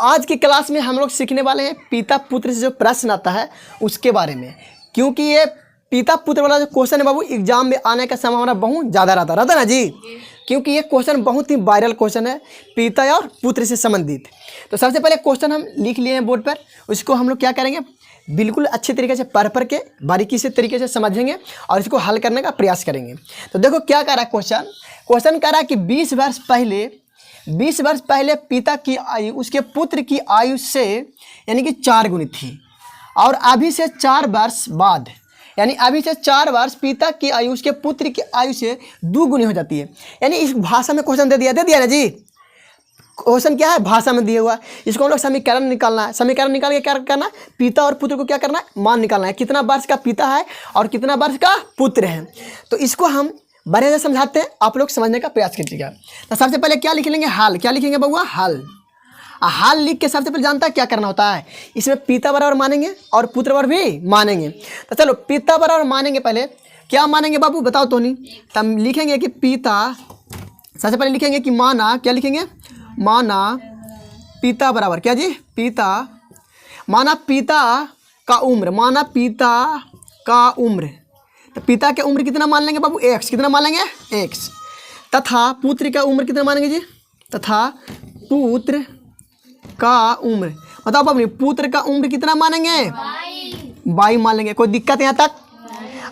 आज की क्लास में हम लोग सीखने वाले हैं पिता पुत्र से जो प्रश्न आता है उसके बारे में, क्योंकि ये पिता पुत्र वाला जो क्वेश्चन है बाबू एग्जाम में आने का संभावना बहुत ज़्यादा रहता ना जी, क्योंकि ये क्वेश्चन बहुत ही वायरल क्वेश्चन है पिता और पुत्र से संबंधित। तो सबसे पहले क्वेश्चन हम लिख लिए हैं बोर्ड पर, उसको हम लोग क्या करेंगे बिल्कुल अच्छे तरीके से पढ़ के बारीकी से तरीके से समझेंगे और इसको हल करने का प्रयास करेंगे। तो देखो क्या कह रहा है क्वेश्चन कह रहा है कि 20 वर्ष पहले पिता की आयु उसके पुत्र की आयु से यानी कि 4 गुनी थी और अभी से 4 वर्ष बाद यानी अभी से 4 वर्ष पिता की आयु उसके पुत्र की आयु से 2 गुनी हो जाती है। यानी इस भाषा में क्वेश्चन दे दिया ना जी। क्वेश्चन क्या है भाषा में दिया हुआ है, इसको हम लोग समीकरण निकालना है। समीकरण निकाल के क्या करना है, पिता और पुत्र को क्या करना है मान निकालना है, कितना वर्ष का पिता है और कितना वर्ष का पुत्र है। तो इसको हम बढ़िया से समझाते हैं, आप लोग समझने का प्रयास कीजिएगा। तो सबसे पहले क्या लिख लेंगे हाल, क्या लिखेंगे बउआ हाल। हाल लिख के सबसे पहले जानता है क्या करना होता है, इसमें पिता बराबर मानेंगे और पुत्र बराबर भी मानेंगे। तो चलो पिता बराबर मानेंगे, पहले क्या मानेंगे बाबू बताओ तो नहीं। तो हम लिखेंगे कि पिता, सबसे पहले लिखेंगे कि माना, क्या लिखेंगे माना पिता बराबर क्या जी पिता, माना पिता का उम्र, माना पिता का उम्र। तो पिता के उम्र कितना मान लेंगे बाबू x, कितना मान लेंगे x, तथा पुत्र का उम्र कितना मानेंगे जी, तथा पुत्र का उम्र बताओ बाबू पुत्र का उम्र कितना मानेंगे 22 मान लेंगे। कोई दिक्कत यहाँ तक।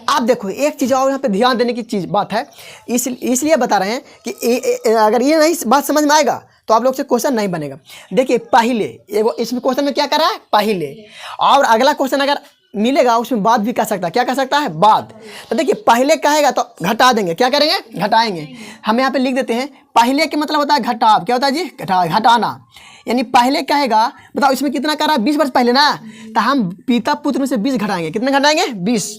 आप देखो एक चीज़ और यहाँ पे ध्यान देने की बात है, इसलिए बता रहे हैं कि अगर ये नहीं बात समझ में आएगा तो आप लोग से क्वेश्चन नहीं बनेगा। देखिए पहले एगो इसमें क्वेश्चन में क्या कर रहा है पहले, और अगला क्वेश्चन अगर मिलेगा उसमें बाद भी कह सकता है, क्या कह सकता है बाद। तो देखिए पहले कहेगा तो घटा देंगे, क्या करेंगे घटाएंगे। हम यहाँ पे लिख देते हैं पहले के मतलब होता है घटाव, क्या होता है जी घटाना। यानी पहले कहेगा बताओ इसमें कितना कर रहा है 20 वर्ष पहले ना, तो हम पिता पुत्र में से 20 घटाएंगे, कितने घटाएंगे 20।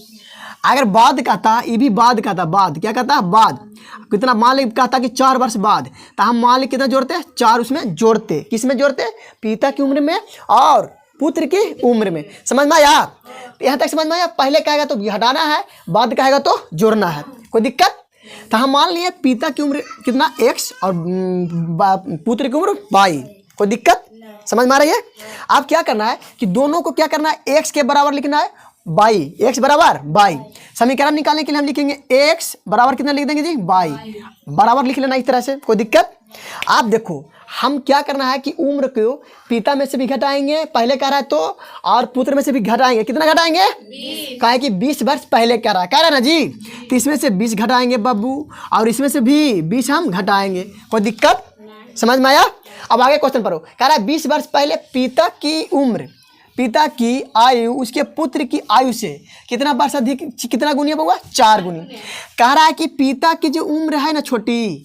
अगर बाद कहता ये भी बाद कहता, बाद क्या कहता है बाद, कितना मान ली कहता कि 4 वर्ष बाद, तो हम मान ली कितना जोड़ते हैं 4 उसमें जोड़ते, किस में जोड़ते पिता की उम्र में और पुत्र की उम्र में। समझ में आया, यहाँ तक समझ में आया। पहले कहेगा तो हटाना है, बाद कहेगा तो जोड़ना है, कोई दिक्कत। तो हम मान लिए पिता की उम्र कितना x और पुत्र की उम्र 22, कोई दिक्कत समझ में आ रही है। अब क्या करना है कि दोनों को क्या करना है x के बराबर लिखना है 22, x बराबर 22। समीकरण निकालने के लिए हम लिखेंगे x बराबर कितना लिख देंगे जी 22, बराबर लिख लेना इस तरह से, कोई दिक्कत। आप देखो हम क्या करना है कि उम्र को पिता में से भी घटाएंगे, पहले कह रहा है तो, और पुत्र में से भी घटाएंगे, कितना घटाएंगे 20। कहा है कि 20 वर्ष पहले कह रहा है ना जी, तो इसमें से 20 घटाएंगे बाबू और इसमें से भी 20 हम घटाएंगे, कोई दिक्कत समझ में आया। अब आगे क्वेश्चन पढ़ो, कह रहा है 20 वर्ष पहले पिता की उम्र, पिता की आयु उसके पुत्र की आयु से कितना वर्ष अधिक, कितना गुनी है बउआ 4 गुनी। कह रहा है कि पिता की जो उम्र है ना छोटी,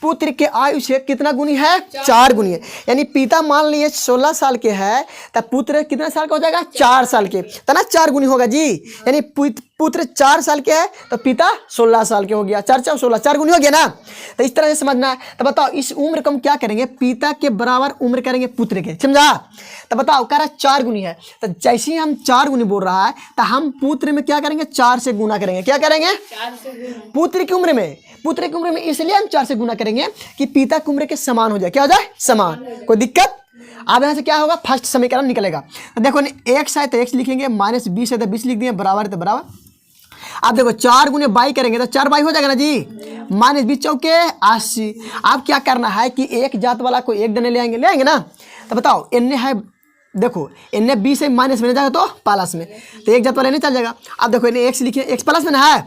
पुत्र के आयु से कितना गुनी है 4 गुनी है। यानी पिता मान लिए 16 साल के है तो पुत्र कितना साल का हो जाएगा 4 साल के, तो ना 4 गुनी होगा जी। यानी पुत्र 4 साल के है तो पिता 16 साल के हो गया, 4 4 16 4 गुनी हो गया ना। तो इस तरह से समझना है। तो बताओ इस उम्र को हम क्या करेंगे पिता के बराबर उम्र करेंगे पुत्र के, समझा। तो बताओ कह रहा है 4 गुनी है, तो जैसे ही हम 4 गुनी बोल रहा है तो हम पुत्र में क्या करेंगे 4 से गुना करेंगे, क्या करेंगे पुत्र की उम्र में, पुत्र की उम्र में इसलिए हम 4 से गुना करेंगे कि पिता की उम्र के समान हो जाए, क्या हो जाए समान, कोई दिक्कत। अब यहाँ से क्या होगा फर्स्ट समीकरण निकलेगा। तो देखो x है तो x लिखेंगे, -20 है तो 20 लिख दिए, बराबर है तो बराबर। अब देखो 4 गुने 22 करेंगे तो 4 22 हो जाएगा ना जी, -20 चौके 80। अब क्या करना है कि एक जात वाला को एक देने ले आएंगे ना। तो बताओ इन्ने है, देखो इन्ने 20 है माइनस में जाएगा तो प्लस में, तो एक जात वाला नहीं चल जाएगा। अब देखो इन्हें x लिखे, x प्लस में ना है,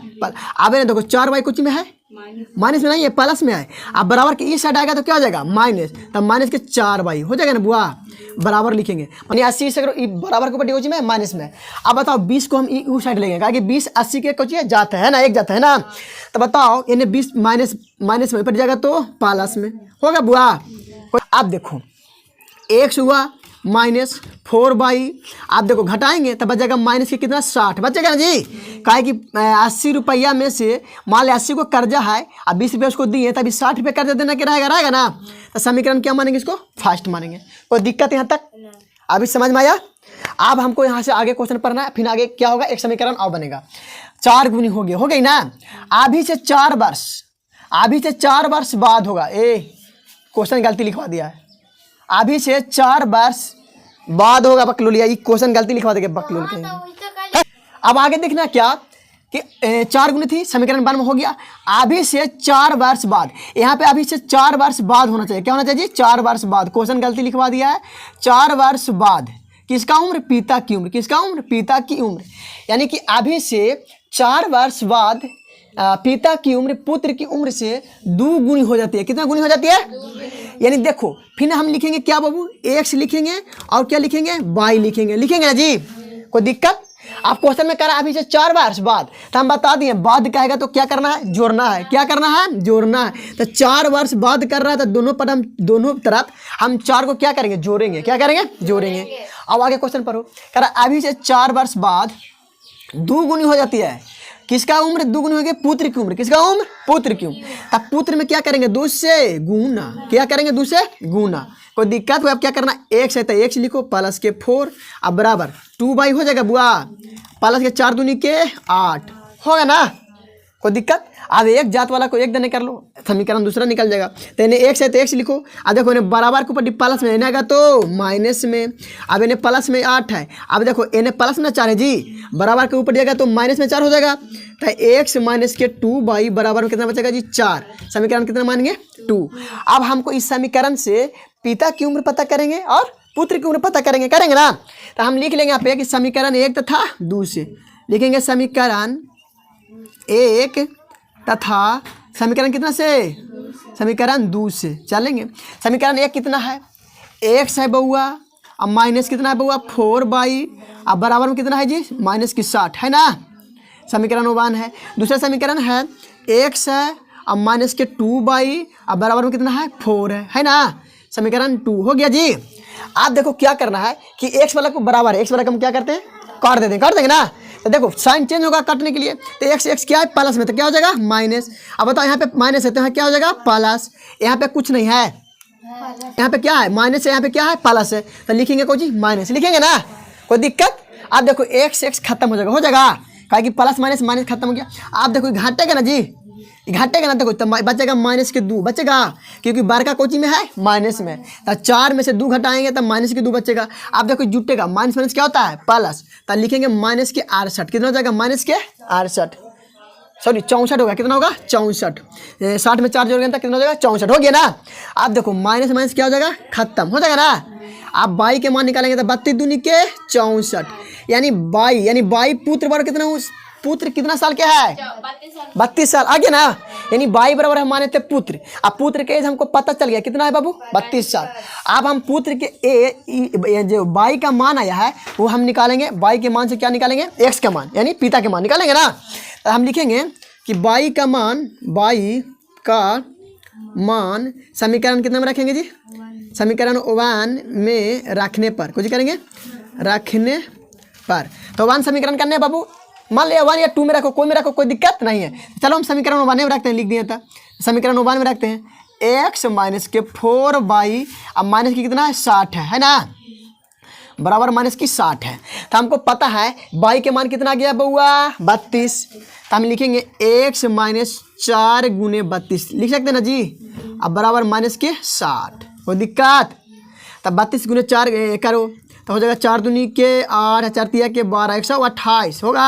अब इन्हें देखो 4y कुछ में है माइनस में नहीं है प्लस में है। अब बराबर के इस साइड आएगा तो क्या हो जाएगा माइनस, तब माइनस के 4y हो जाएगा ना बुआ, बराबर लिखेंगे। मानी 80 से बराबर के ऊपर में माइनस में। अब बताओ 20 को हम उस साइड लेंगे, कहा कि 20 80 के कुछ जाता है ना, एक जाता है ना। तो बताओ इन्हें 20 माइनस में ऊपर जाएगा तो प्लस में होगा बुआ। अब देखो x हुआ -4y, आप देखो घटाएंगे तब बचेगा माइनस के कितना 60 बचेगा ना जी। काहे कि 80 रुपया में से मान लो 80 को कर्जा है अब 20 रुपये उसको दिए तभी 60 रुपये कर्जा देना के रहेगा ना। तो समीकरण क्या मानेंगे इसको फर्स्ट मानेंगे, कोई दिक्कत यहाँ तक अभी समझ में आया। अब हमको यहाँ से आगे क्वेश्चन पढ़ना है, फिर आगे क्या होगा एक समीकरण और बनेगा। 4 गुनी हो गई ना, अभी से 4 वर्ष बाद होगा। क्वेश्चन गलती लिखवा दिया है, अभी से 4 वर्ष बाद होगा बकलोल। ये क्वेश्चन गलती लिखवा देंगे बकलोल के। अब आगे देखना क्या कि 4 गुनी थी, समीकरण 92 हो गया। अभी से 4 वर्ष बाद, यहाँ पे अभी से 4 वर्ष बाद होना चाहिए। क्या होना चाहिए? 4 वर्ष बाद। क्वेश्चन गलती लिखवा दिया है। 4 वर्ष बाद किसका उम्र? पिता की उम्र। किसका उम्र? पिता की उम्र। यानी कि अभी से 4 वर्ष बाद पिता की उम्र पुत्र की उम्र से 2 गुनी हो जाती है। कितना गुनी हो जाती है? यानी देखो फिर हम लिखेंगे क्या बाबू? x लिखेंगे और क्या लिखेंगे? y लिखेंगे। लिखेंगे ना जी? कोई दिक्कत? आप क्वेश्चन में कह रहा है अभी से 4 वर्ष बाद, तो हम बता दिए बाद कहेगा तो क्या करना है? जोड़ना है। क्या करना है? जोड़ना है। तो 4 वर्ष बाद कर रहा है तो दोनों तरफ हम 4 को क्या करेंगे? जोड़ेंगे। क्या करेंगे? जोड़ेंगे। अब आगे क्वेश्चन पढ़ो। कह रहा है अभी से 4 वर्ष बाद 2 गुनी हो जाती है। किसका उम्र? 2 गुनी हो गई पुत्र की उम्र। किसका उम्र? पुत्र की उम्र। तब पुत्र में क्या करेंगे? 2 से गुना। क्या करेंगे? 2 से गुना। कोई दिक्कत हो? अब क्या करना? x है तो x लिखो प्लस के 4 अब बराबर 2 हो जाएगा बुआ, प्लस के 4 दूनी के 8 होगा ना? कोई दिक्कत? अब एक जात वाला को एक देने कर लो, समीकरण दूसरा निकल जाएगा। तो इन्हें x है तो x लिखो। अब देखो इन्हें बराबर के ऊपर प्लस में, इन्हें आएगा तो माइनस में। अब इन्हें प्लस में 8 है। अब देखो इन्हें प्लस में 4 है जी, बराबर के ऊपर जाएगा तो माइनस में 4 हो जाएगा। तो x माइनस के 2 बराबर में कितना बचेगा जी? 4। समीकरण कितना मानेंगे? 2। अब हमको इस समीकरण से पिता की उम्र पता करेंगे और पुत्र की उम्र पता करेंगे। करेंगे ना? तो हम लिख लेंगे यहाँ पे कि समीकरण 1 तथा 2 से लिखेंगे समीकरण 1 तथा समीकरण कितना से? समीकरण 2 से चलेंगे। समीकरण 1 कितना है? x है बउआ, अब माइनस कितना है बउआ? 4 अब बराबर में कितना है जी? माइनस की 60 है ना? समीकरण 1 है। दूसरा समीकरण है x है अब माइनस के 2 अब बराबर में कितना है? 4 है ना? समीकरण 2 हो गया जी। आप देखो क्या करना है कि x वाला को बराबर है, x वाला को हम क्या करते हैं? काट देते हैं। काट देंगे ना? तो देखो साइन चेंज होगा काटने के लिए। तो x क्या है? प्लस में, तो क्या हो जाएगा? माइनस। अब बताओ यहाँ पे माइनस है तो यहाँ क्या हो जाएगा? प्लस। यहाँ पे कुछ नहीं है, यहाँ पे क्या है? माइनस है। यहाँ पे क्या है? प्लस है। तो लिखेंगे को जी? माइनस लिखेंगे ना? कोई दिक्कत? आप देखो x खत्म हो जाएगा। हो जाएगा कहा कि प्लस माइनस माइनस खत्म हो गया। आप देखो घाटेगा ना जी? घाटेगा ना? देखो तो बचेगा माइनस के 2 बचेगा, क्योंकि बार का कोची में है? माइनस में। तो 4 में से 2 घटाएंगे तब माइनस के 2 बचेगा। आप देखो जुटेगा, माइनस माइनस क्या होता है? प्लस। तो लिखेंगे माइनस के 68। कितना हो जाएगा? माइनस के 68, सॉरी 64 होगा। कितना होगा? 64। 60 में 4 जोड़ेंगे तो कितना हो जाएगा? 64 हो गया ना? आप देखो माइनस माइनस क्या हो जाएगा? खत्म हो जाएगा ना? आप बाई के मान निकालेंगे तो 32 दूनी के 64, यानी बाई पुत्र बराबर कितना? पुत्र कितना साल क्या है? 32 साल। आ गया ना? यानी बाई बराबर हम माने थे पुत्र। अब पुत्र के एज हमको पता चल गया कितना है बाबू? 32 साल। अब हम पुत्र के जो बाई का मान आया है वो हम निकालेंगे। बाई के मान से क्या निकालेंगे? x का मान, यानी पिता के मान निकालेंगे ना? तो हम लिखेंगे कि बाई का मान समीकरण कितने में रखेंगे जी? समीकरण 1 में रखने पर कुछ करेंगे? रखने पर। तो 1 समीकरण करने बाबू, मान लिया 1 या 2 में रखो, कोई में रखो, कोई दिक्कत नहीं है। चलो हम समीकरण 1 में रखते हैं, लिख दिया था। समीकरण 1 में रखते हैं x माइनस के 4 अब माइनस की कितना है? 60 है ना? बराबर माइनस की 60 है। तो हमको पता है बाई के मान कितना गया बउआ? 32। तो हम लिखेंगे x माइनस 4 गुने 32 लिख सकते हैं ना जी? अब बराबर माइनस के 60। कोई दिक्कत? तब 32 गुने 4 करो तो हो जाएगा 4 दूनी के 8, 4 तिया के 12, 128 होगा।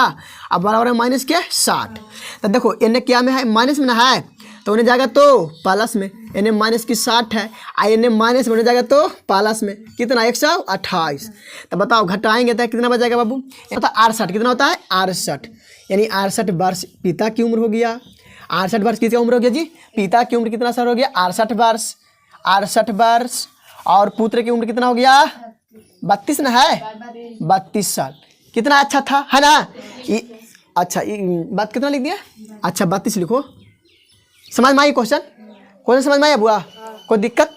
अब बराबर है माइनस के 60। तो देखो इन्हें क्या में है? माइनस में ना है, तो उन्हें जाएगा तो प्लस में। इन्हें माइनस की 60 है, इन्हें माइनस में उन्हें जाएगा तो प्लस में। कितना? 128। तो बताओ घटाएंगे तो कितना बचेगा बाबू? होता है 68। कितना होता है? 68। यानी 68 वर्ष पिता की उम्र हो गया। 68 वर्ष किसकी उम्र हो गया जी? पिता की उम्र कितना साल हो गया? 68 वर्ष। 68 वर्ष। और पुत्र की उम्र कितना हो गया? 32 ना है? 32 साल। कितना अच्छा था, है ना? अच्छा बात कितना लिख दिया? अच्छा 32 लिखो। समझ में आई क्वेश्चन? समझ में आया बुआ? कोई दिक्कत?